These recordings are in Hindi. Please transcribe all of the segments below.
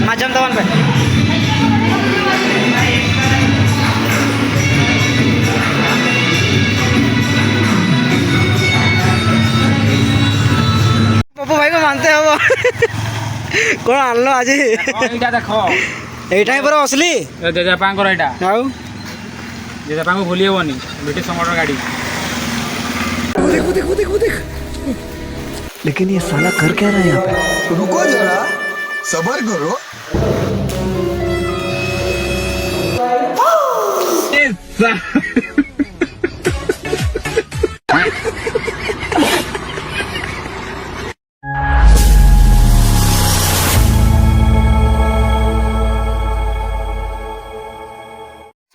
macam tawan pe पप्पू भाई को मानते हो कौन आनलो आज ଏଇଟା ଦେଖ এইটা ହିଁ ପରା असली ଜେଜେବାପାଙ୍କର ଏଇଟା ଆଉ ଜେଜେବାପାଙ୍କୁ ଭୁଲି ହେବନି ବ୍ରିଟିଶ ସମୟର ଗାଡ଼ି देखो देखो देखो देख लेकिन ये साला कर क्या रहा है यहाँ पे रुको जरा सबर करो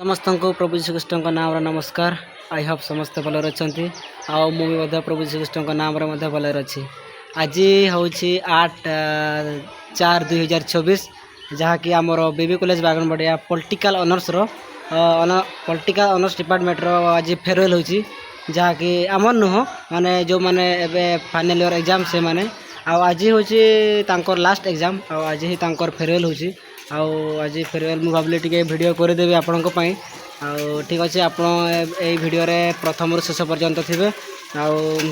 समस्त को प्रभु श्रीकृष्ण नाम नमस्कार आई होप समस्त भल अच्छी आउ मुझे प्रभु श्रीकृष्ण नाम भल अच्छी आज हूँ 8/4/2024 जहाँकि आमर baby college Baganbaria political honours political honours department आज फेयरवेल होची जहाँकि आमर नुह माने जो माने एबे फाइनल ईयर एग्जाम से माने आज हूँ लास्ट एग्जाम आज ही फेयरवेल होची आज फेयरवेल मुझे भाविली टे भिडियो करदेवी आपण ठीक अच्छे आप भिडियो प्रथम शेष पर्यंत थे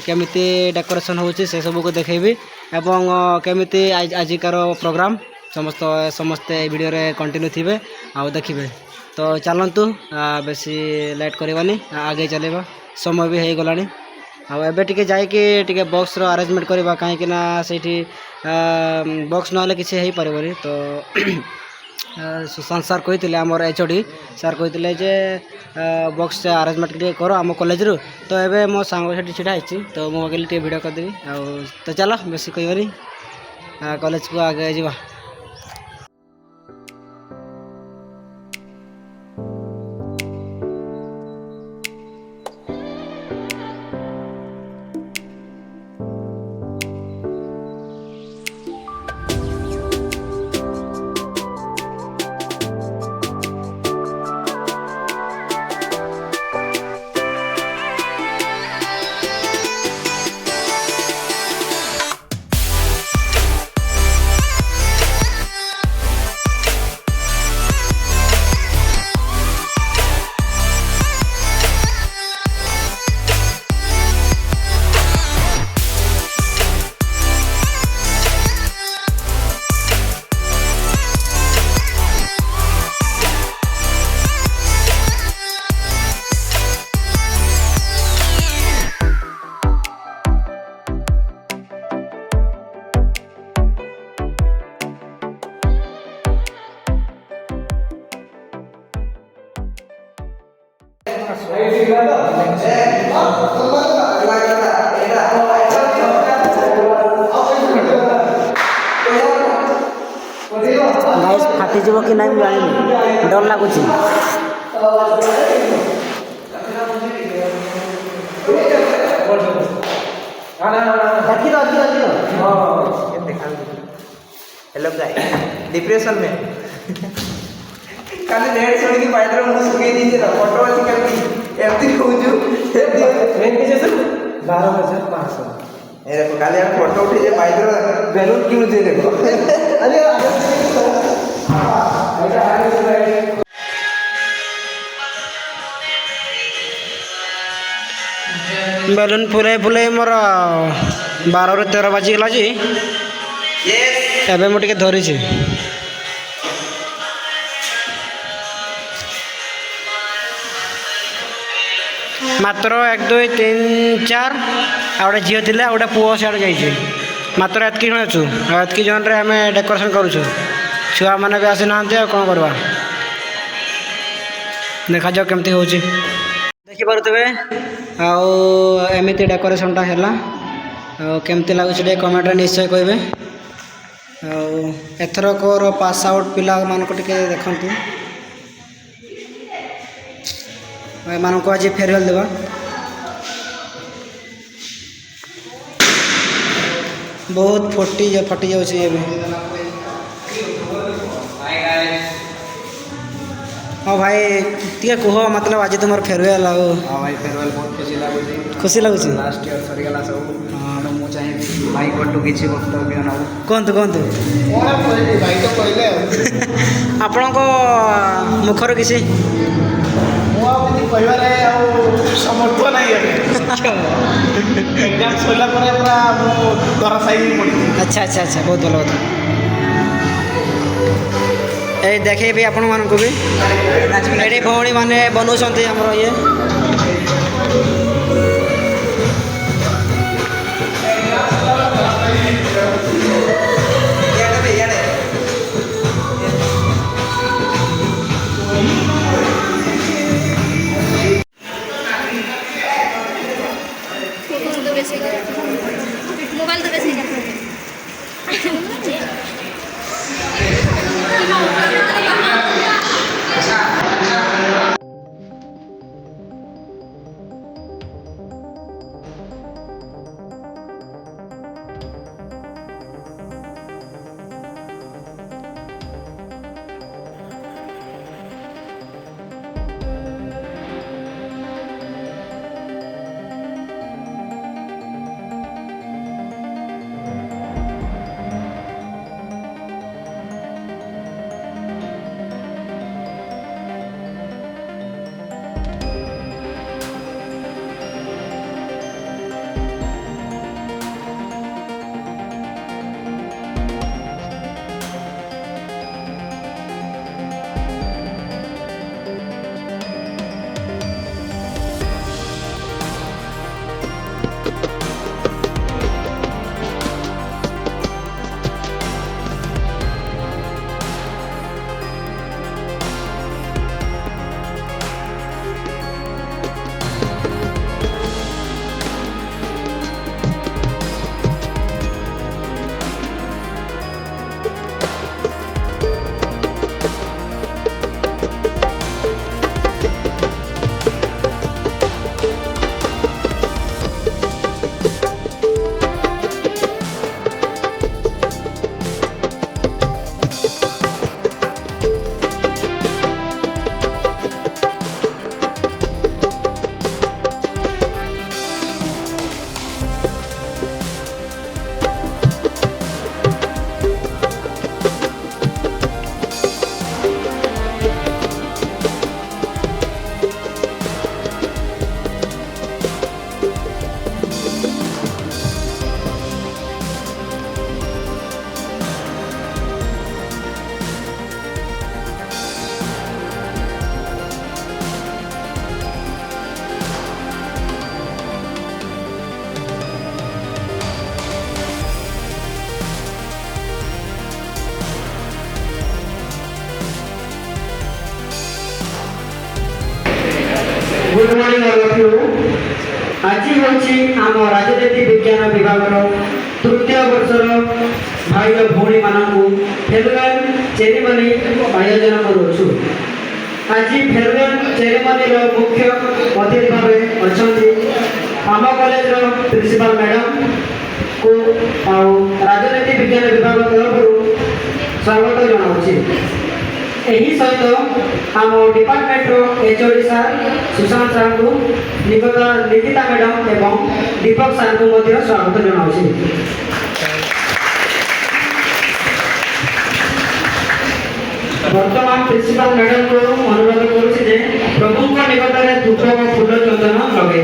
केमिति डेकोरेशन होची से सब को देखेबी एवं केमिति आजिकार प्रोग्राम समस्ते भिडियो कंटिन्यू थे देखिए तो चलतु बेसी लेट करवानी आगे चलेबा समय भी हो गलानी आबे टिके जाइके टिके बॉक्स रो अरेंजमेंट करबा काहे कि ना सेठी बॉक्स नहले किसी हो पारबनी तो सुशांत सर कही आमर एचओडी सर कही जे बॉक्स अरेंजमेंट कर आम कॉलेज रू तो ये मो सांग से छिड़ा तो मुझे कहली टे भिडियो करदेवी तो चलो बेसी कहनी कॉलेज को आगे जावा फाटीज कि ना जानी डर लगुच हेलो गाइस डिप्रेशन में काली नेट सुन के बाइदर मुंह सुके दीजिए ना फोटो अच्छी करके एमती खोजू ट्रेन के जैसे 12,500 ए देखो काली हम फोटो उठे जे बाइदर बैलून क्यों दे देखो अरे बेलून फुले फुले मोर 12 ରୁ 13 बाजिगला जी एबे मु टिके धरी छी मात्र 1 2 3 4 आउटे झील थिले आउटे पुओ सियाड़ जाइए मात्र एतकी जन अच्छु एतकी जन रे आमे डेकोरेशन करूछु छुआ माने भी आसी नांते कौन करवा देखा जाओ केमती होची देखि पारुतबे एमती डेकोरेशन टा हैला केमती लगुच कमेंट निश्चय कहबे एथरकर पास आउट पिला मान को टिके देखंतु मान को आज फेयरवेल देवा बहुत फटी जाऊँगी ये हाँ भाई टे कह मतलब आज तुम फेयरवेल हाँ भाई फेयरवेल बहुत खुशी लगुच खुशी लगुच लास्ट ईयर सरीगला सब हाँ मुझे चाहिए ଭାଇ ପଟୁ କିଛି ବକ୍ତବ୍ୟ ନେବୁ। କୁହନ୍ତୁ କୁହନ୍ତୁ କ'ଣ କହିବି ଭାଇ ତ କହିଲେ ଆଉ ଆପଣଙ୍କ ମୁଖରୁ କିଛି ମୁଁ ଆଉ କିଛି କହିବାରେ ଆଉ ସମର୍ଥ ନାହିଁ ଏବେ ଏକ୍ଜାମ୍ ସରିଲା ପରେ ପୁରା ମୁଁ ଧରାଶାୟୀ ପଡ଼ିଛି। ଆଚ୍ଛା ଆଚ୍ଛା ଆଚ୍ଛା ବହୁତ ଭଲ କଥା ଏଇ ଦେଖେଇବି ଆପଣମାନଙ୍କୁ ବି ଏଠି ଭଉଣୀମାନେ ବନଉଛନ୍ତି ଆମର ଇଏ मोबाइल तो वैसे good morning all of you आज हूँ आम राजनीति विज्ञान विभाग तृतीय वर्षर भाई भौणी मानू फेरवेल सेरेमनी आयोजन करुचु आज फेरवेल सेरेमनी मुख्य अतिथि भाव अच्छा आम कॉलेज प्रिंसिपल मैडम को राजनीति विज्ञान विभाग तरफ स्वागत जनाऊँ यही सहित आम डिपार्टमेंटर एचओडी सार सुशांत सार को निकिता मैडम एवं दीपक सार को स्वागत जनाऊँ बर्तमान प्रिंसिपल मैडम को अनुरोध करुचे प्रभु निकट में धूप और फूल चंदन लगे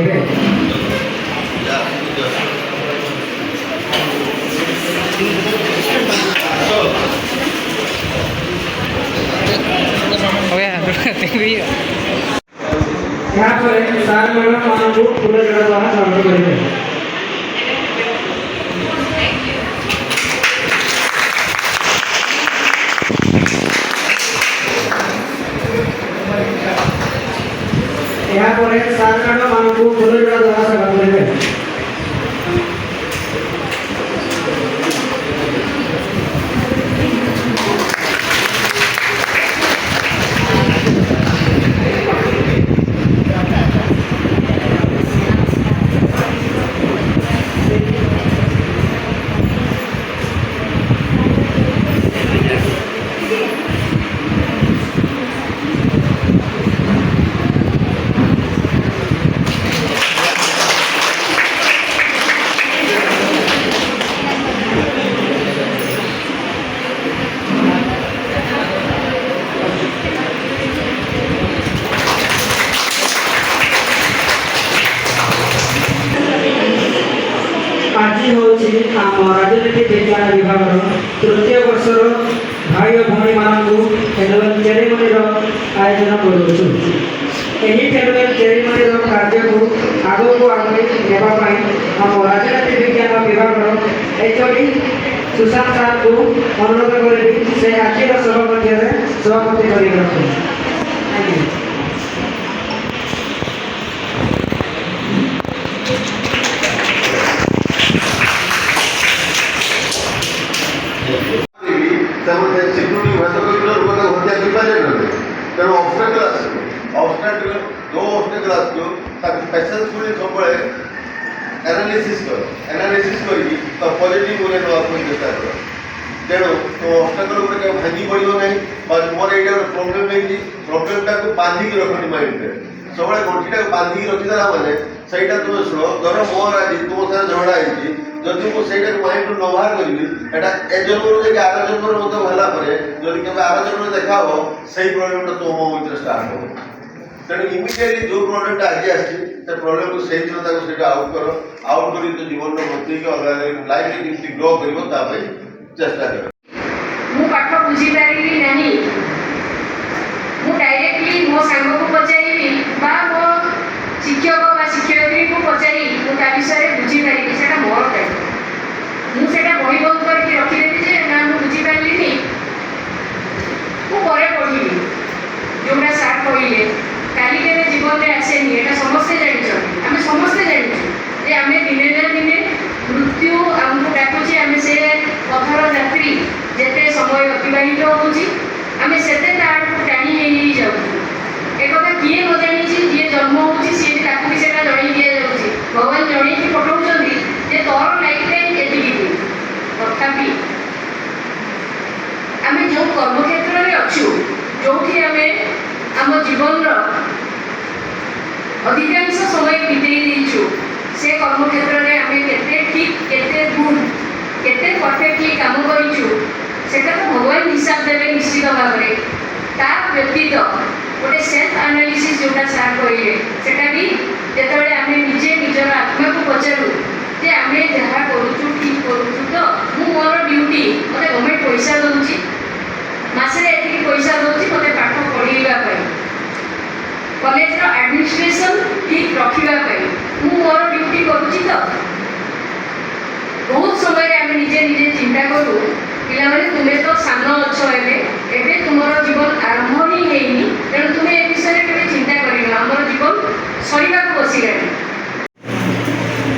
यहाँ पर सार मैडम मानू फूल जड़ा द्वारा स्वागत करेंगे यहाँ पर सार मैडम मानू फूल जड़ा द्वारा स्वागत करेंगे ରାଜନୀତି ବିଜ୍ଞାନ ବିଭାଗର ତୃତୀୟ ବର୍ଷର ଭାଇ ଓ ଭଉଣୀମାନଙ୍କୁ ଫେରୱେଲ୍ ସେରିମନିର ଆୟୋଜନ କରୁଅଛୁ। ଏହି ଫେରୱେଲ୍ ସେରିମନିର କାର୍ଯ୍ୟକୁ ଆଗକୁ ଆଗେଇ ନେବା ପାଇଁ ଆମ ରାଜନୀତି ବିଜ୍ଞାନ ବିଭାଗର HOD ସୁଶାନ୍ତ ସାର୍ଙ୍କୁ ଅନୁରୋଧ କରିବି ସେ ଆଜିର ସଭା ମଧ୍ୟରେ ସଭାପତି କରିରଖୁ। सिक्योरिटी हत्या कर तेणु ऑब्स्टेकल ऑब्स्टेकल जो ऑब्स्टेकल पेशेंसफुली सब एनालिसिस कर पॉजिटिव वे ना चेष्टा कर तेणु तो ऑब्स्टेकल उपर भांगी पड़ो ना मोर ये प्रोब्लेम है प्रोब्लेमटा को बांधिक रखनी माइंड में सब गंठीटा बांधिक रखीदेला मैंने सहीटा तुम शुण धर मोर आज तुम साथ झगड़ा है जदि मुझे माइंड न बाहर करी एटा ए जन्म देखिए आर जन्म मत है जदि केवल आर जन्म देखा हो सही प्रोब्लेमटा तुम भीतर स्टार्ट हो तेणु इमिडिएटली जो प्रोब्लेमटा आज आसी प्रोब्लेम को सही दिन से आउट कर आउट कर तो जीवन बचेक अलग लाइफ केमती ग्रो कर चेष्टा कर मु पाठ बुझी पारिली नहीं मु डायरेक्टली मो सांग को पचारि बा मो शिक्षक बा शिक्षयित्री को पचारि मु ता विषय बुझी पारिली सेटा मोर टाइम मु सेटा बही बंद करके रखिदेली जे ना मु बुझी पारिली मु परे पढ़िली जोटा सार कहले काली केबे जीवन में आसेनी एटा समस्ते जानिछ आमे समस्ते जानिछु जे आमे दिने ना दिने मृत्यु आमको डाकुची आमे से पथर यात्री जेते समय अतिबाहित होउची आमे सेते तार टाणी हेई जाउछु एक कथा किए न जानिछि जे जन्म होउची से ताकू भी सेटा जणी दिया जाउची भगवान जणी की पठौछंदी जे तोर लाइफ टाइम एतिकी दिन तथापि आमे जो कर्म क्षेत्र रे अछु जोठी आमे आम जीवन रो अधिकांश समय बितेई दिछु से कर्म क्षेत्र में आम केते ठीक केते गुड केते परफेक्टली काम करिछु सेटा तो भगवान हिसाब देवे निश्चित भाव में ता व्यतीत गोटे सेल्फ एनालिसिस जोटा सार कहले सेटा भी जेतेबेले आम निजे निजर आत्मा को पचारू जे आम जहाँ करूछु ठीक करूछु तो मु मोर ड्यूटी मते गवर्नमेंट पैसा दउची मासरे एतिकी पैसा दउची मते पाठ पढ़ाइबा पई कॉलेज रो एडमिनिस्ट्रेशन ठीक रखिबा पई मु मोर ड्यूटी करूची तो बहुत समय आम निजे निजे चिंता करूँ पिला माने तुम्हें तो सान अच्छ एबे तुमर जीवन आरंभ ही हेनी तेणु तुम्हें ए विषय केबे चिंता करिनो हमर जीवन सरीबा को बसिलानी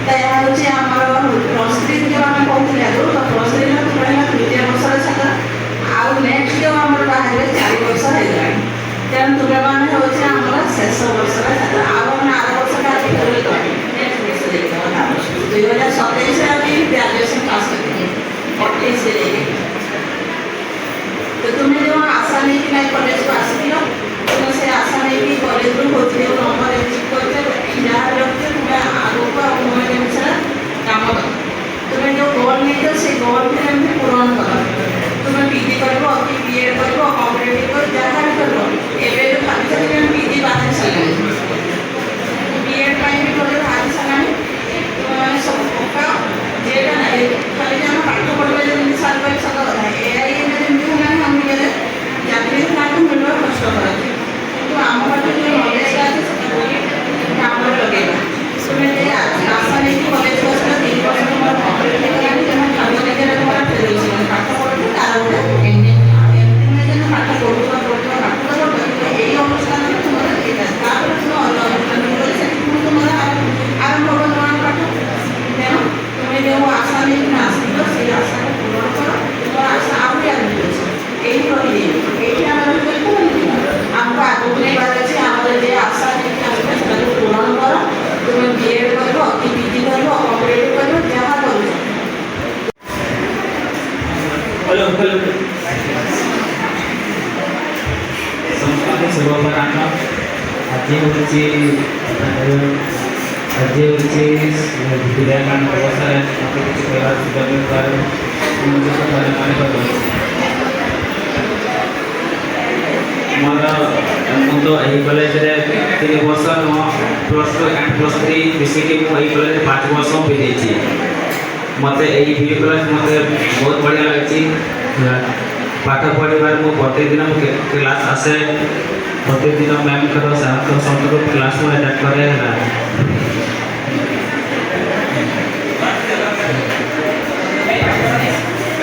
तया होचे हमर प्लस 3 जो हम कहूले आगो तो प्लस 3 में पढ़ला तृतीय वर्ष छात्र आ नेक्स्ट जो हमर बाहर 4 वर्ष हे जाय तेणु तुमे माने होचे हमर शेष वर्ष छात्र आ हम आर वर्ष का फेरवेल करबी नेक्स्ट वर्ष देखो 2027 रे अभी ग्रेजुएशन पास करके 28 से लेके तो तुम्हें जो आशा नहीं कि नहीं कॉलेज को आसिल तुम से आशा नहीं कि कॉलेज में होती है नंबर चेक करते जहाँ रखते तुम्हें आगो को काम कर तुम्हें जो गोल नहीं तो से गोल फिर पूरण कर तुम्हें पीजी कर बीएड कर कॉम्पिटेटिव कर जहाँ भी कर एवं भाई पीजी बाहर सारे बीएड भी कॉलेज बाहर सारे मैंने सब जेटा नहीं खाली जहाँ पाठ पढ़े जमी साल सत कथा ए हम चाकरी मिलवा कष्ट किंतु आम पाटे जो नलेज काम लगे आशा नहीं कॉलेज को 3 वर्ष पाठ पढ़े तार गोटे पाठ पढ़ुआ यही अनुष्ठान तुम तुम अलग अनुष्ठान तुम आरंभ हो नया पाठ तेणु तुम्हें जो आशा नहीं आसिल से आशा को पूरण कर तुम आशा आहरी आगे यही रही हमको आगे नहीं अच्छे आम जो आशा नहीं पूरण कर तुम्हें बीएड कर पीजी कर कॉम्पिटेटिव कर जहाँ संस्कृति सर्वपरांना आज विद्यालय अवसर मोर तो यही कॉलेज 3 वर्ष प्लस 2 एंड प्लस 3 मिसिकी मुझे कॉलेज 5 वर्ष बीती मते एई वीडियो क्लास मते बहुत बढ़िया लागछि पाठ पढ़िबार मु प्रत्येक दिन क्लास आसे प्रत्येक दिन मैम करो सर तो सब क्लास में अटेंड करे ना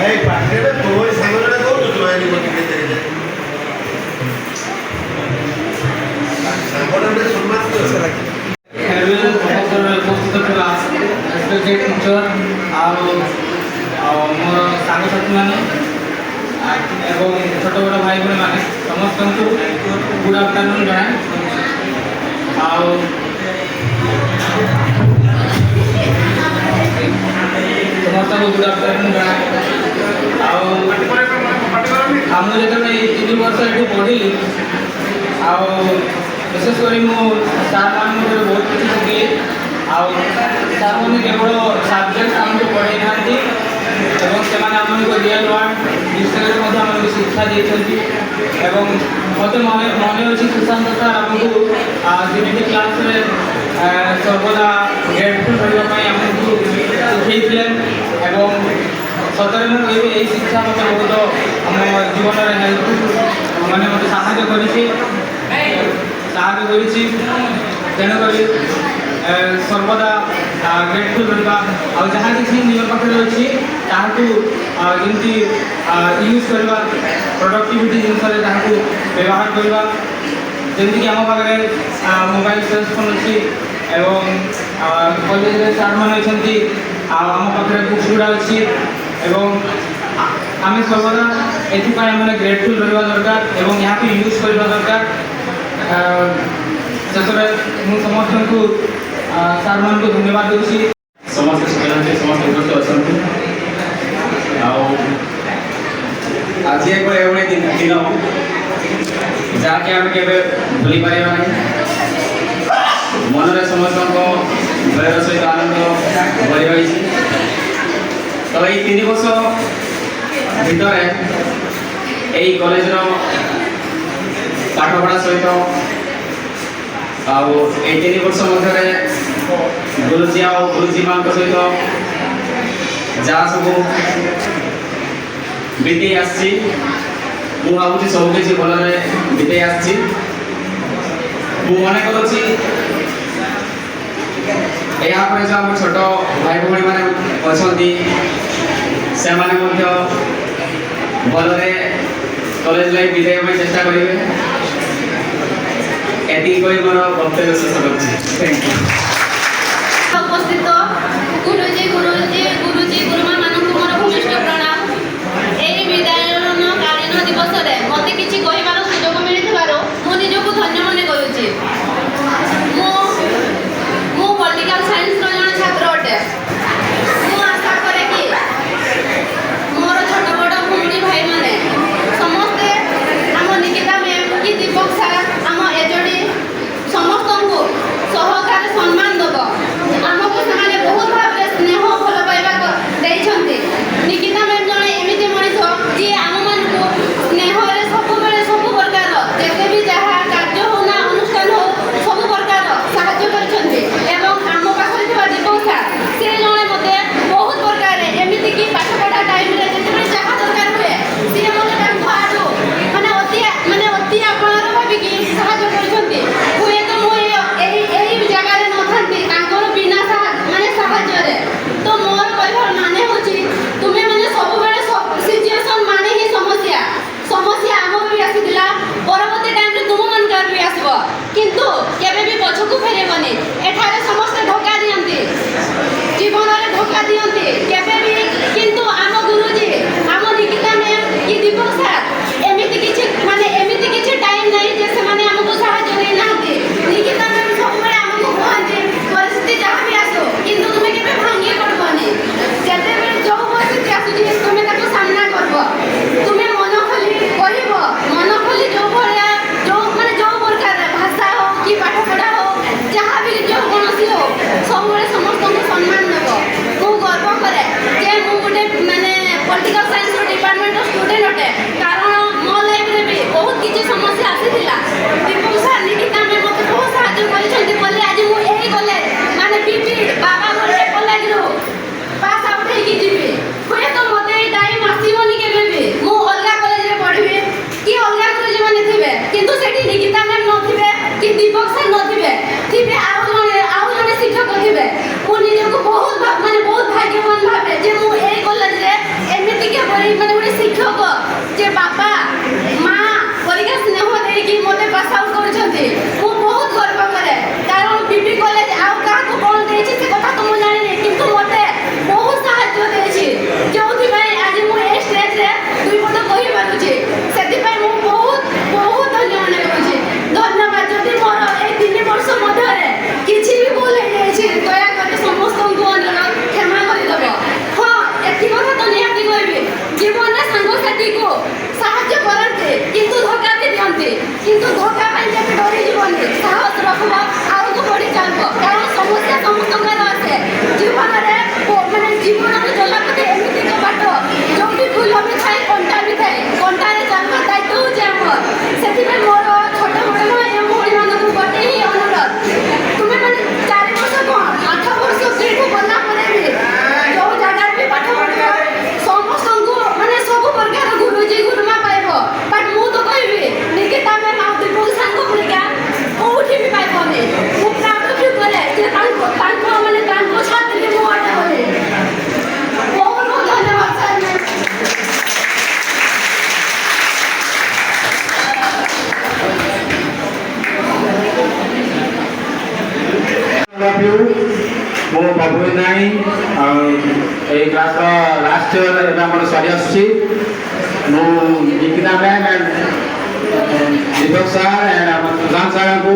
ए पाठे में तो सामने को तो आनी मत के सामने में सम्मान तो ऐसा लगे उपस्थित क्लास रेस्पेक्टेड टीचर मोर सांगसाथी मैंने एवं छोट बड़ भाई भाई मैंने समस्त को गुड आफ्टरनून जनाए समस्त को गुड आफ्टरनून जनाए मुझे जो 3 वर्ष ये पढ़ी विशेषकर मुझे सार मान बहुत किसी शिखिली सार मैंने केवल सब्जेक्ट आमको पढ़े ना से रियल वर्ल्ड विषय में शिक्षा देते मत मन अच्छी सुशांत सर आमको डिविटी क्लास सर्वदा ग्रेटफुल रही आमको शिखे सतरे मुझे यही शिक्षा मत बहुत आम जीवन में हेल्प मैंने मत साहय तेणुक सर्वदा ग्रेटफुल रहा जहाँ किसी निज पाखे अच्छी जमी यूज करवा प्रोडक्टिविटी जिनस व्यवहार करवा जमीक आम पाखे मोबाइल सेल्स फोन अच्छी कॉलेज सार मैंने आम पाखे बुक्स गुड़ा अच्छी आम सर्वदा एपाई मैंने ग्रेटफुल रहा दरकार और यहाँ यूज करवा दरकार शेष में समस्त को सार मान को धन्यवाद दूसरी समस्त शिक्षार्थी समस्त उपस्थित अच्छा आज एक दिन जहाँकि आम के भूली पार मन में समस्त भयर सहित आनंद भरी रही तो ये 3 वर्ष भितर यही कॉलेज पाठपढ़ा सहित आउ 3 वर्ष मध्य गुरुजी आ गुरुजी मान सहित जहाँ सब बीते आसी भावी सब किसी भल बीते आसी मन करुँची यापर जो आम छोट भाई भाई मैंने अच्छा से भलरे कॉलेज लाइफ बिताइबा चेष्टा करेंगे एति कोई मोर वक्तव्य शेष करछि थैंक यू उपस्थित गुरुजी गुरुमा मानक मोर भूमिष्ठ प्रणाम एही विद्यालयन कालीन दिवस रे मते किछि कहिबार सुयोग मिलिथिबारो मो निजको धन्य मने करूछि मो पॉलिटिकल साइंस रो जन छात्र अटे मो आशा करे कि मोर छोट बड़ भूमि भाई माने समस्ते आम निकिता मैम कि दीपक सार आम एजडी समस्त को सहकार सम्मान दब आमको से बहुत भाव स्नेह भल पाइबा निकिता मैम जड़े एमती मनीष जी आम मान स्नेह सब सब प्रकार जिते भी जहाँ कार्य हो ना अनुष्ठान हो सब प्रकार साहाय्य करछन्ते एवं आम पाखरे थिबा दीपक सार से जड़े मते बहुत प्रकार एमती कि पाठ पढ़ा टाइम रे जेते जहाँ दरकार हुए सी मते तांको आडू माने अति आपणार भाबी कि साहाय्य करछन्ते हुए तो मो एही जगह रे नथांती तांकर बिना माने साहाय्य रे तो मोर कहबार माने होची तुमे माने सब बेले सिचुएशन माने ही समस्या आम भी आसीला परवर्ती टाइम रे तुम मन कर भी आसबो किंतु केबे भी पछकु फेरेबनी एठारे समस्त धोखा दियंती जीवन रे धोखा दियंती केबे भी किंतु आम गुरुजी आम निकिता मैम कि दीपक सर एमिति किछि टाइम नहीं जे से माने हमको सहायता नै नांती निकिता मैम सब बेले हमको कहंती परिस्थिति जहाँ भी आसो किंतु तुमे केबे भांगी करबनी जेते बेले जो परिस्थिति आसुची तुमे ताको सामना करबो तुमे मन खोली कहबो मन खोली जो भलिया जो माने जो प्रकार भाषा हो कि पाठ पढ़ा हो जहाँ भी जो कोनोसी हो सब बेले समस्त को सम्मान देबो मु गर्व करे କିନ୍ତୁ ଧୋକା ପାଇଁ କେବେ ଡରିଯିବନି, ସାହସ ରଖିବ, ଆଗକୁ ବଢ଼ି ଚାଲିବ। କାରଣ ସମସ୍ୟା ସମସ୍ତଙ୍କର ଆସେ ଜୀବନରେ। ମାନେ ଜୀବନର ଜଲାପତି ଏମିତି ଏକ ବାଟ ଯୋଉଠି ଫୁଲ ବି ଥାଏ, କଣ୍ଟା ବି ଥାଏ। କଣ୍ଟାରେ ଚାଲିବା ଦାୟିତ୍ୱ ହେଉଛି ଆମର। ସେଥିପାଇଁ ମୋର ଛୋଟ ବଡ଼ ଭାଇ ଭଉଣୀମାନଙ୍କୁ ଗୋଟେ ହିଁ ଅନୁରୋଧ, ତୁମେ ମାନେ 4 ବର୍ଷ କ'ଣ 8 ବର୍ଷ ସେଇଠୁ ଗଲା ପରେ ବି ଯୋଉ ଜାଗାରେ ବି ପାଠ ପଢ଼ିବ ସମସ୍ତଙ୍କୁ ମାନେ ସବୁ ପ୍ରକାର ଗୁରୁଜୀ ଗୁରୁମା ପାଇବ। ବଟ୍ ମୁଁ ତ କହିବି ନିକିତା ମ୍ୟାମ୍ ଆଉ ଦୀପକ ସାଙ୍ଗ ଭଳିକା କୋଉଠି ବି ପାଇବନି। ମୁଁ ପ୍ରାଉଡ ଫିଲ୍ କରେ ଯେ ତାଙ୍କ ମାନେ ତାଙ୍କ ଛାତ୍ରୀ ମୁଁ ଅଟେ ବୋଲି। ବହୁତ ବହୁତ ଧନ୍ୟବାଦ ସାର୍ ମ୍ୟାମ୍। ମୁଁ ବାବୁଇ ନାଇଁ ଆଉ ଏଇ କ୍ଲାସ୍ର ଲାଷ୍ଟ ଇୟର ଏବେ ଆମର ସରି ଆସୁଛି। ମୁଁ Nikita ma'am and Deepak sir and ଆମ ସୁଶାନ୍ତ ସାର୍ଙ୍କୁ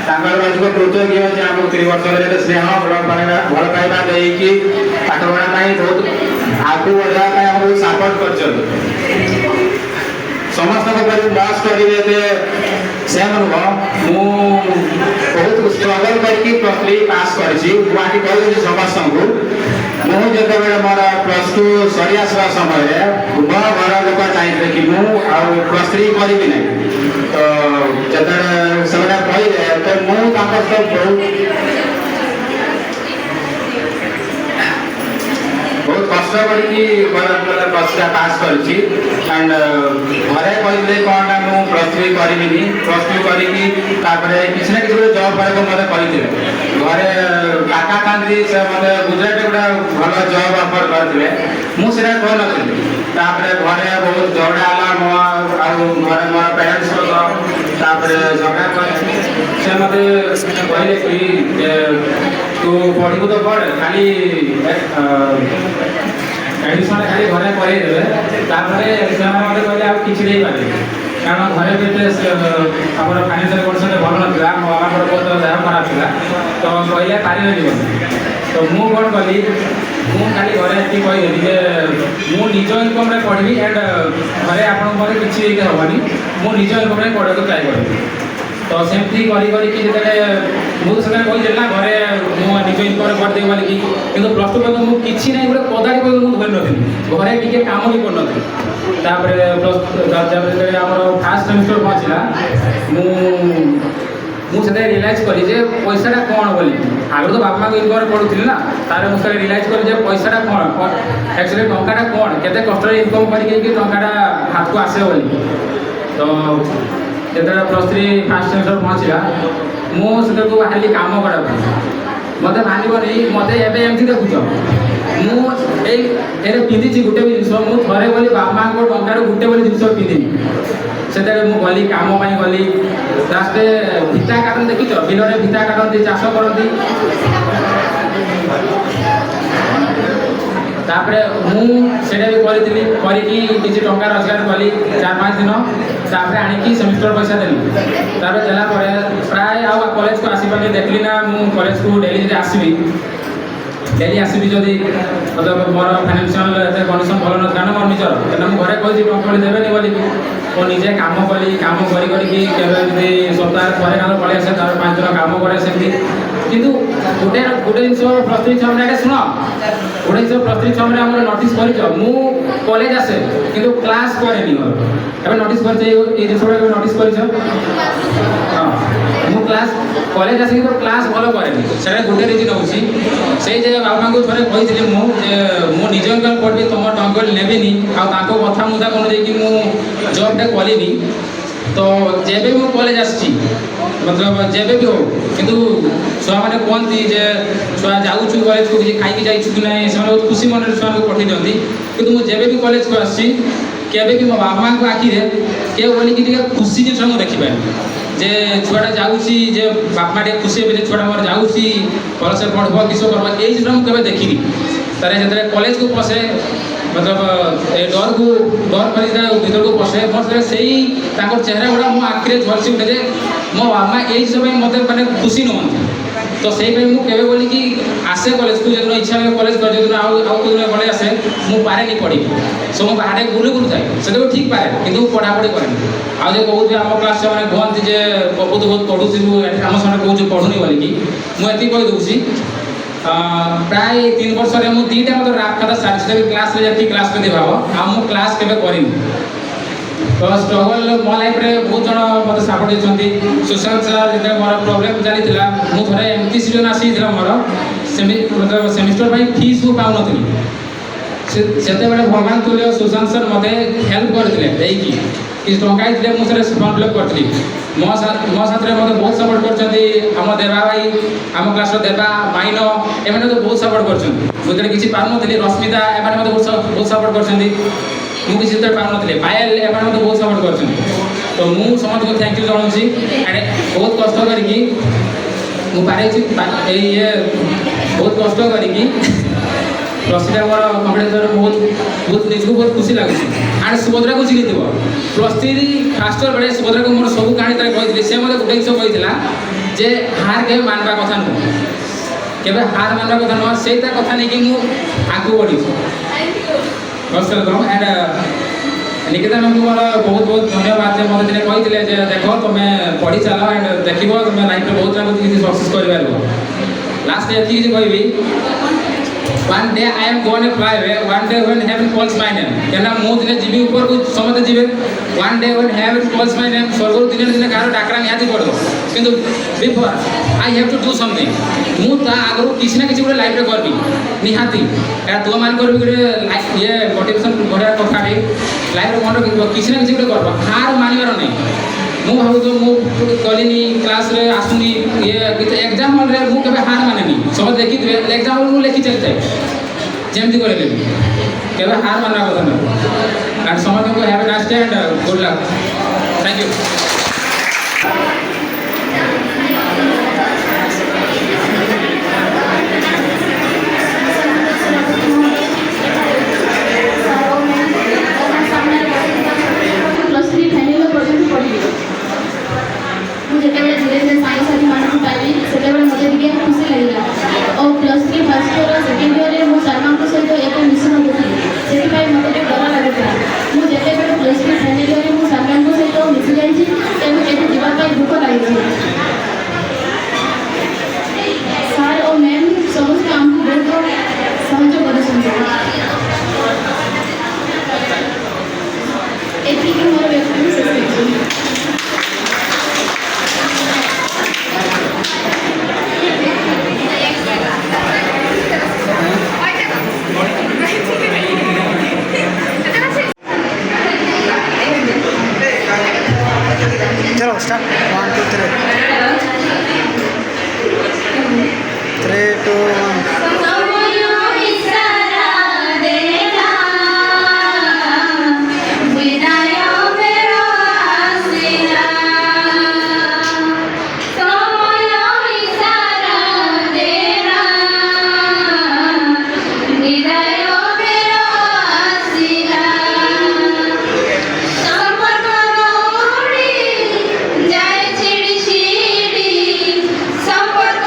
ତାଙ୍କର ଅଧିକ କୃତଜ୍ଞ ଯେ ଆମକୁ 3 ବର୍ଷ ଧରି ସ୍ନେହ ଭଲ ପାଇବା ଦେଇକି ପାଠ ପଢ଼ା ପାଇଁ ବହୁତ ଆଗକୁ ବଢ଼ିବା ପାଇଁ ଆମକୁ ସପୋର୍ଟ କରିଛନ୍ତି। ସମସ୍ତଙ୍କ ପରି ମୋ ଷ୍ଟୋରିରେ ଏତେ ସେମ୍ ନୁହଁ। ମୁଁ ବହୁତ ଷ୍ଟ୍ରଗଲ୍ କରିକି +3 ପାସ୍ କରିଛି। ମୁଁ ଆଜି କହିଦେଉଛି ସମସ୍ତଙ୍କୁ, ମୁଁ ଯେତେବେଳେ ମୋର +2 ସରି ଆସିବା ସମୟରେ ମୋ ଘର ଲୋକ ଚାହିଁଥିଲେ କି ମୁଁ ଆଉ +3 କରିବି ନାହିଁ। ତ ଯେତେବେଳେ ସେମାନେ କହିଲେ ତ ମୁଁ ତାଙ୍କ ସହିତ ବହୁତ କଷ୍ଟ କରିକି +3 ପାସ୍ କରିଛି। ଆଣ୍ଡ ଘରେ କହିଥିଲେ କ'ଣ ନା ମୁଁ +3 କରିବିନି, +2 କରିକି ତାପରେ କିଛି ନା କିଛି ଗୋଟେ ଜବ୍ କରିବାକୁ ମୋତେ କହିଥିଲେ। ଘରେ କାକା କାନ୍ଦି ସେ ମୋତେ ଗୁଜରାଟରେ ଗୋଟେ ଭଲ ଜବ୍ ଅଫର୍ କରିଥିଲେ, ମୁଁ ସେଇଟା କହୁନଥିଲି। ତାପରେ ଘରେ ବହୁତ ଝଗଡ଼ା ହେଲା ମୋ ଆଉ ଘରେ ମୋ ପ୍ୟାରେଣ୍ଟସ୍ ସହିତ। ତାପରେ ଝଗଡ଼ା ପରେ ସେ ମୋତେ କହିଲେ କି ତୁ ପଢ଼ିବୁ ତ ପଢ଼, ଖାଲି ଏଡମିସନ୍ ଖାଲି ଘରେ କରେଇଦେବେ। ତାପରେ ସେମାନେ ମୋତେ କହିଲେ ଆଉ କିଛି ଦେଇପାରିବେ, କାରଣ ଘରେ ବି ଏତେ ଆମର ଫାଇନାନ୍ସିଆଲ କଣ୍ଡିସନ୍ ଭଲ ନଥିଲା। ମୋ ବାବାଙ୍କର ବହୁତ ଦେହ ଖରାପ ଥିଲା, ତ କହିଲେ ପାରିବେ ଯିବନି। ତ ମୁଁ କ'ଣ କଲି, ମୁଁ ଖାଲି ଘରେ ଏତିକି କହିଦେଲି ଯେ ମୁଁ ନିଜ ଇନକମ୍ରେ ପଢ଼ିବି ଆଣ୍ଡ ଘରେ ଆପଣଙ୍କ ମୋତେ କିଛି ଦେଇତେ ହେବନି, ମୁଁ ନିଜ ଇନକମ୍ରେ ପଢ଼ିବାକୁ ଟ୍ରାଏ କରିବି। ତ ସେମିତି କରିକି ଯେତେବେଳେ ମୁଁ ସେତେବେଳେ କହିଥିଲି ନା ଘରେ ମୁଁ ନିଜ ଇନକମ୍ରେ କରିଦେବି ବୋଲିକି, କିନ୍ତୁ +2 ପର୍ଯ୍ୟନ୍ତ ମୁଁ କିଛି ନାହିଁ, ଗୋଟେ କଦାଳୀ ପର୍ଯ୍ୟନ୍ତ ମୁଁ ଧରିନଥିଲି, ଘରେ ଟିକେ କାମ ବି କରୁନଥିଲି। ତାପରେ ଯେତେବେଳେ ଆମର ଫାର୍ଷ୍ଟ ସେମିଷ୍ଟର ପହଞ୍ଚିଲା, ମୁଁ ସେତେବେଳେ ରିଏଲାଇଜ୍ କଲି ଯେ ପଇସାଟା କ'ଣ ବୋଲି। ଆଗରୁ ତ ବାପା ମାଆଙ୍କ ଇନକମ୍ରେ ପଢ଼ୁଥିଲି ନା, ତାପରେ ମୁଁ ସେତେବେଳେ ରିଏଲାଇଜ୍ କଲି ଯେ ପଇସାଟା କ'ଣ, ଆକ୍ଚୁଆଲି ଟଙ୍କାଟା କ'ଣ, କେତେ କଷ୍ଟରେ ଇନକମ୍ କରିକି ଟଙ୍କାଟା ହାତକୁ ଆସିବ ବୋଲି। ତ ଯେତେବେଳେ +3 ଫାର୍ଷ୍ଟ ସେମିଷ୍ଟର ପହଞ୍ଚିଲା, ମୁଁ ସେତେବେଳକୁ ବାହାରିଲି କାମ କରିବା ପାଇଁ। ମୋତେ ମାନିବନି, ମୋତେ ଏବେ ଏମିତି ଦେଖୁଛ, ମୁଁ ଏରେ ପିନ୍ଧିଛି ଗୋଟେ ବି ଜିନିଷ, ମୁଁ ଥରେ ଗଲି ବାପା ମାଆଙ୍କ ଟଙ୍କାରୁ ଗୋଟେ ବୋଲି ଜିନିଷ ପିନ୍ଧିନି। ସେତେବେଳେ ମୁଁ ଗଲି କାମ ପାଇଁ ଗଲି। ଲାଷ୍ଟେ ଭିତା କାଟନ୍ତି, ଦେଖିଛ ବିଲରେ ଭିତା କାଟନ୍ତି, ଚାଷ କରନ୍ତି। ତାପରେ ମୁଁ ସେଇଟା ବି କରିଥିଲି, କରିକି କିଛି ଟଙ୍କା ରୋଜଗାର କଲି 4-5 ଦିନ। ତାପରେ ଆଣିକି ସେମିଷ୍ଟର ପଇସା ଦେଲି। ତାପରେ ଦେଲା ପରେ ପ୍ରାୟ ଆଉ କଲେଜକୁ ଆସିପାରିଲି। ଦେଖିଲି ନା ମୁଁ କଲେଜକୁ ଡେଲି ଯଦି ଆସିବି ଯଦି ମୋର ଫାଇନାନ୍ସିଆଲ ଏତେ କଣ୍ଡିସନ୍ ଭଲ ନଥିଲା ନା ମୋର ନିଜର, କାରଣ ମୁଁ ଘରେ କହିଛି ଟଙ୍କା ଦେବେନି ବୋଲିକି। ମୁଁ ନିଜେ କାମ କଲି, କାମ କରିକି କେବେ ଯଦି ସପ୍ତାହରେ ଥରେ କାମ ପଳେଇ ଆସେ, ତାପରେ 5 ଦିନ କାମ କରେ ସେମିତି। କିନ୍ତୁ ଗୋଟେ ଜିନିଷ +3 ସମୟରେ ଏଇଟା ଶୁଣ, ଗୋଟେ ଜିନିଷ +3 ସମୟରେ ଆମର ନୋଟିସ୍ କରିଛ, ମୁଁ କଲେଜ ଆସେ କିନ୍ତୁ କ୍ଲାସ୍ କରେନି। ଏବେ ନୋଟିସ୍ କରିଛ ଏଇ ଜିନିଷଟା, ଏବେ ନୋଟିସ୍ କରିଛ? ହଁ, ମୁଁ କଲେଜ ଆସି କିନ୍ତୁ କ୍ଲାସ୍ ଭଲ କରେନି। ସେଇଟା ଗୋଟେ ରିଜିନ୍ ହେଉଛି, ସେଇ ଯେ ବାବାଙ୍କୁ ଥରେ କହିଥିଲି ମୁଁ ଯେ ମୁଁ ନିଜ ଇନକମ୍ କରିବି, ତୁମ ଟଙ୍କା ନେବିନି, ଆଉ ତାଙ୍କ କଥା ମୁଦା ଅନୁଯାଇକି ମୁଁ ଜବ୍ଟା କଲିନି। ତ ଯେବେ ବି ମୁଁ କଲେଜ ଆସିଛି, ମତଲବ ଯେବେ ବି ହଉ, କିନ୍ତୁ ଛୁଆମାନେ କୁହନ୍ତି ଯେ ଛୁଆ ଯାଉଛୁ କଲେଜକୁ, କିଛି ଖାଇକି ଯାଇଛୁ କି ନାହିଁ, ସେମାନେ ବହୁତ ଖୁସି ମନରେ ଛୁଆମାନଙ୍କୁ ପଠାଇ ଦିଅନ୍ତି। କିନ୍ତୁ ମୁଁ ଯେବେ ବି କଲେଜକୁ ଆସିଛି, କେବେ ବି ମୋ ବାପା ମାଆଙ୍କ ଆଖିରେ କେବେ ବୋଲିକି ଟିକେ ଖୁସି ଜିନିଷ ମୁଁ ଦେଖିପାରେନି। ଯେ ଛୁଆଟା ଯାଉଛି, ଯେ ବାପା ମାଆ ଟିକେ ଖୁସି ହେବେ ଯେ ଛୁଆଟା ମୋର ଯାଉଛି, ଭଲସେ ପଢ଼ିବ, କିସ କରିବ, ଏଇ ଜିନିଷ ମୁଁ କେବେ ଦେଖିନି। ତାହେଲେ ଯେତେବେଳେ କଲେଜକୁ ପଶେ, ମତଲବ ଏ ଡର କରି ଭିତରକୁ ପଶେ, ମୋର ସେଇ ତାଙ୍କର ଚେହେରା ଗୁଡ଼ା ମୋ ଆଖିରେ ଝଲସି ଉଠେ ଯେ ମୋ ବାପା ଏଇ ଜିନିଷ ପାଇଁ ମୋତେ ମାନେ ଖୁସି ନୁହନ୍ତି। तो से केवे बोली कि आसे कॉलेज को जो इच्छा है कॉलेज कर जो आउ कॉलेज आसे मु पारे नहीं पढ़ी सो मो बाहर बुले बुलू थाए से ठीक पारे कि पढ़ापढ़ी करें आउ जो कहते आम क्लास मैंने कहते जे बहुत बहुत पढ़ुलू आम सामने कहूँ पढ़ुनी बोलिकी मुझे कहीदे प्राय 3 वर्ष में मुझे 2टा मतलब राप खाता सारी क्लास में जाती क्लास में भाव आ क्लास केवे करें तो स्ट्रगल मो लाइफ रे बहुत जन मत सपोर्ट देछंती सुशांत सर जे मोर प्रॉब्लम चली मु थरे एमती सीजन आसी मोर मतलब सेमिस्टर भाई फीस को पाउ नथली सेते बेले भगवान तुल्य सुशांत सर मते हेल्प करथिले देकी कि टंका दिले मु सर फॉर्म फिल करथली मो साथ रे मते बहुत सपोर्ट करछंती हम देवा भाई हम क्लास रो देवा माइनो एमने तो बहुत सपोर्ट करछंती मुतरे किछि पाउ नथली रश्मिता एमाने मते बहुत सपोर्ट करछंती मुझे जिते पार नी पायल एम बहुत सपोर्ट कर तो मुझे समस्त को थैंक यू जनाऊँगी एंड बहुत कष्ट करी पारे ये बहुत कष्ट करी प्लस थ्री मोर कम्प्लीट बहुत बहुत निजक बहुत खुशी लगे एंड सुभद्रा को चिन्ह प्लस थ्री फास्ट इयर बेले सुभद्रा को मोर सब कहानी कही से मतलब गोटे जिन कही जे हार के मानवा कथा नुह के हार मानवा कथा नुह से कथा नहीं मुझे आगे बढ़ी वेलकम एंड निकिता मैम को मोर बहुत बहुत धन्यवाद मतलब दिने कही देख तुम पढ़ी चल एंड देख तुम लाइफ में बहुत किसी सक्सेस कर लास्ट ये कहि one day I am going to fly away one day when heaven calls my name केना मु दिने जीवी ऊपर को समते जीवे one day when heaven calls my name स्वर्ग दिने दिने कार डाकरा निहाती पड़ो किंतु before I have to do something मु ता आगरो किसी ना किसी गोटे लाइफ रे करबी निहाती एटा तो मान करबी गोटे लाइफ ये मोटिवेशन बढिया कथा रे लाइफ रे मन किसी ना किसी गोटे करबा हार मानिबार नै मु भाबु तो मु कलिनी क्लास रे आसुनी ये एग्जाम हॉल रे मु केबे हार मानेनी सब देखि एग्जाम हॉल मु लेखि चलते जेमती करे लेबी केबे हार मानना कथा न एंड समझ को have a nice day and good luck thank you चलो स्टार्ट 1 2 3 3 2 जय छिड़ी छिड़ी संपर्क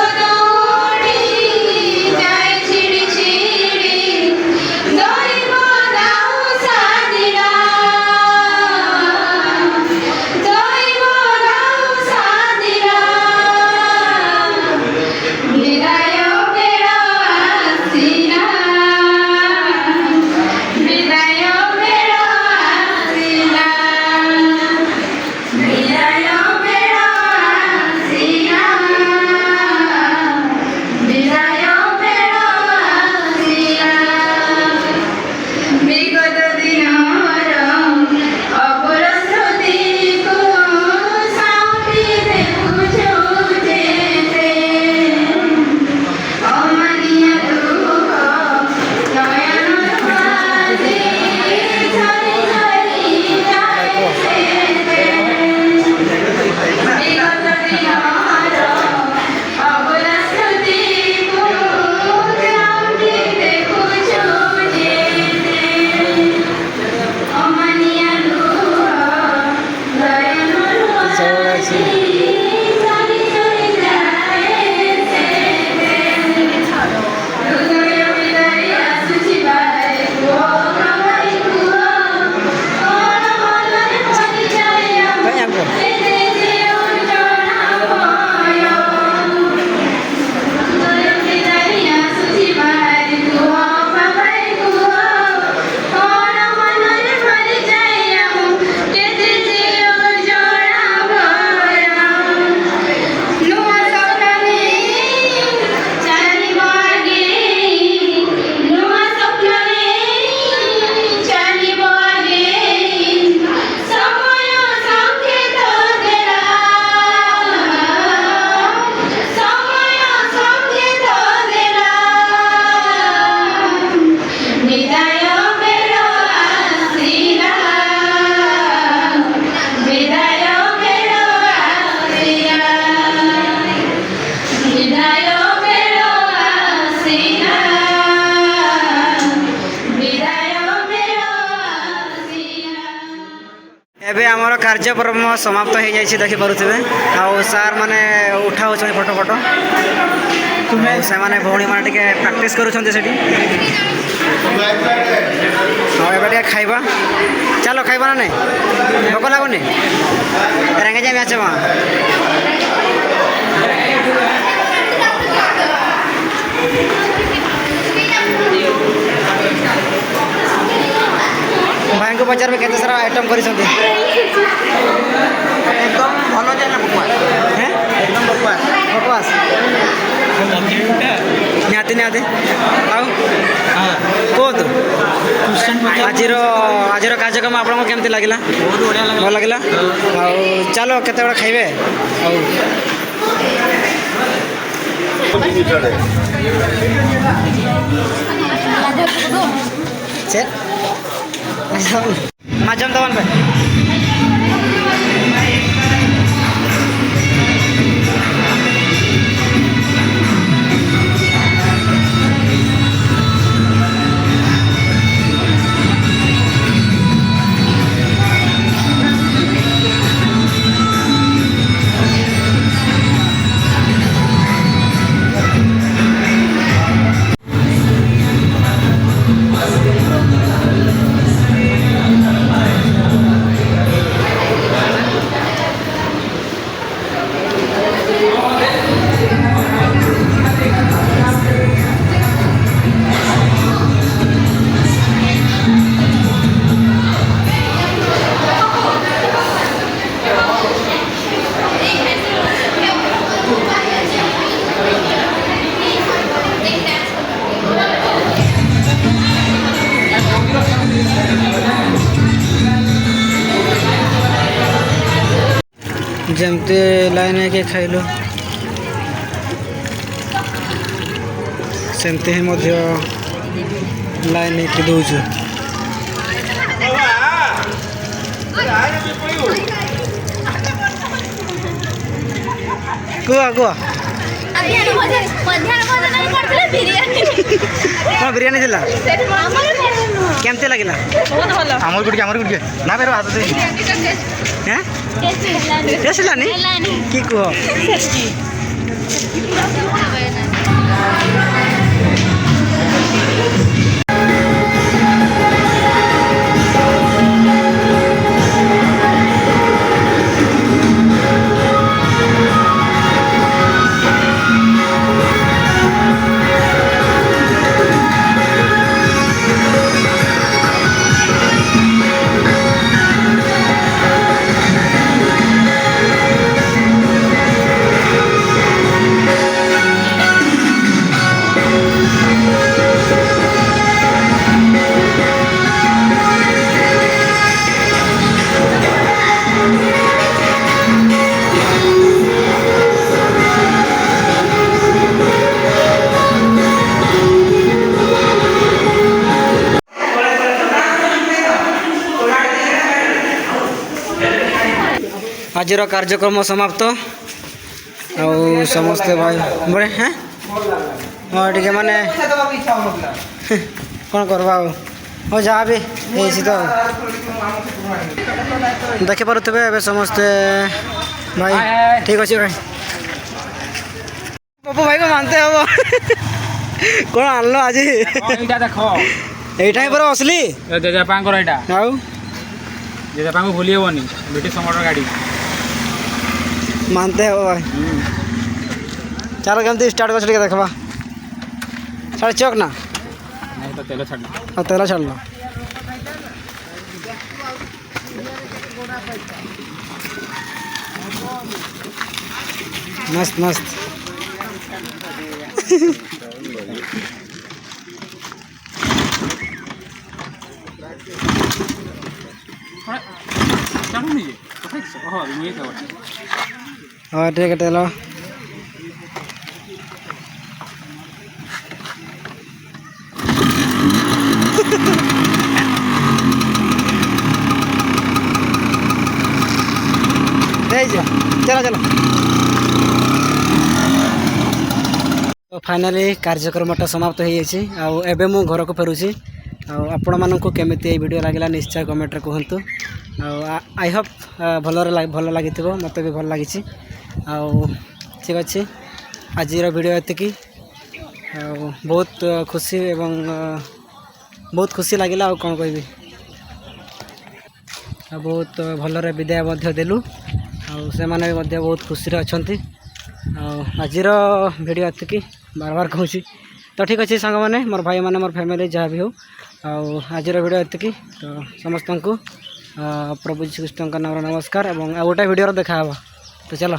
କାର୍ଯ୍ୟକ୍ରମ ସମାପ୍ତ ହେଇଯାଇଛି ଦେଖିପାରୁଥିବେ। ଆଉ ସାର୍ ମାନେ ଉଠାଉଛନ୍ତି ଫଟୋ ଫଟୋ। ସେମାନେ ଭଉଣୀମାନେ ଟିକେ ପ୍ରାକ୍ଟିସ୍ କରୁଛନ୍ତି ସେଠି। ଆଉ ଏବେ ଟିକେ ଖାଇବା, ଚାଲ ଖାଇବା ନା ନାଇଁ? ଭୋକ ଲାଗୁନି? ରେଙ୍ଗେ ଯାଇ ମ୍ୟାଚ୍ ମା ଭାଇଙ୍କୁ ପଚାରିବେ କେତେ ସାରା ଆଇଟମ୍ କରିଛନ୍ତି। একদম ভালো যায় না বকবাস হ্যাঁ একদম বকবাস ଭୋକବାସ ନିହାତି ନିହାତି। ଆଉ କୁହନ୍ତୁ ଆଜିର କାର୍ଯ୍ୟକ୍ରମ ଆପଣଙ୍କୁ କେମିତି ଲାଗିଲା? ବହୁତ ବଢ଼ିଆ ଲାଗିଲା। ଭଲ ଲାଗିଲା। ଆଉ ଚାଲ କେତେବେଳେ ଖାଇବେ? ଆଉ Cek. Macam teman Pak. जमते लाइन है खाइल सेमती ही मध्य लाइन है दौचु कुआ कुआ कौन बिरियानी थिला केमती लगिला आमर गुड़के ना मेरे हाथ से हैं टेस्ट लानी की कह आज कार्यक्रम समाप्त आउ समस्ते भाई बड़े हैं हाँ टे माने कौन करवा हाँ जहाँ भी तो देखी पारे समस्ते भाई ठीक अच्छे भाई पप्पू भाई को मानते हम कौन आनल आज देख यही पर असली जेजेपा आउ जेजेपा को भूली हेनी ब्रिटिश समर गाड़ी मानते हो भाई चलो केमती स्टार्ट कर देखा साढ़े चौक ना नहीं तो तेल छाड़ हाँ तेल छाड़ लो मस्त मस्त हाँ ठीक है तेलो चलो चलो तो फाइनाली कार्यक्रम समाप्त हो जाए घर को फेरुची आपको केमिति ये वीडियो लगे निश्चय कमेंट कहतु आई होप भल लगी मत भी भल लगी ठीक अच्छे आज वीडियो ये बहुत खुशी एवं बहुत खुशी लगे कौन कहि बहुत भलरे विदाय देलु से माने बहुत खुशी अच्छा आज वीडियो ये बार बार कहूँ तो ठीक अच्छे सांग मैंने मोर भाई मैंने मोर फैमिली जहाँ भी हो आज वीडियो ये तो समस्त को प्रभु श्री कृष्ण का नाम नमस्कार और गोटे वीडियो देखा तो चलो।